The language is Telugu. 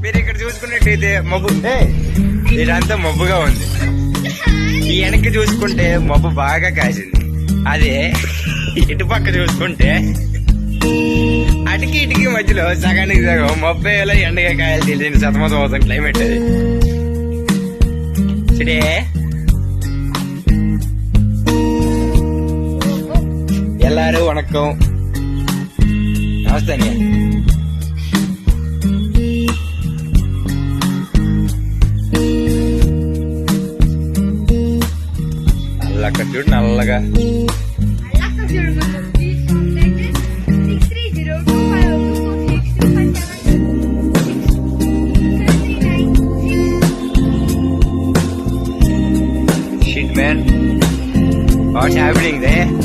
మీరు ఇక్కడ చూసుకున్నట్టయితే మబ్బు ఇదంతా మబ్బుగా ఉంది. ఈ వెనక్కి చూసుకుంటే మబ్బు బాగా కాసింది. అదే ఇటుపక్క చూసుకుంటే అటుకి ఇటుకి మధ్యలో సగానికి సగం మబ్బు ఎండగా కాయలు తెలియని సతమతం అవుతుంది క్లైమేట్ అది. సరే ఎల్లారు వణక్కం, నమస్తే. అక్కడ చూడు నల్లగా shit man, what's happening there?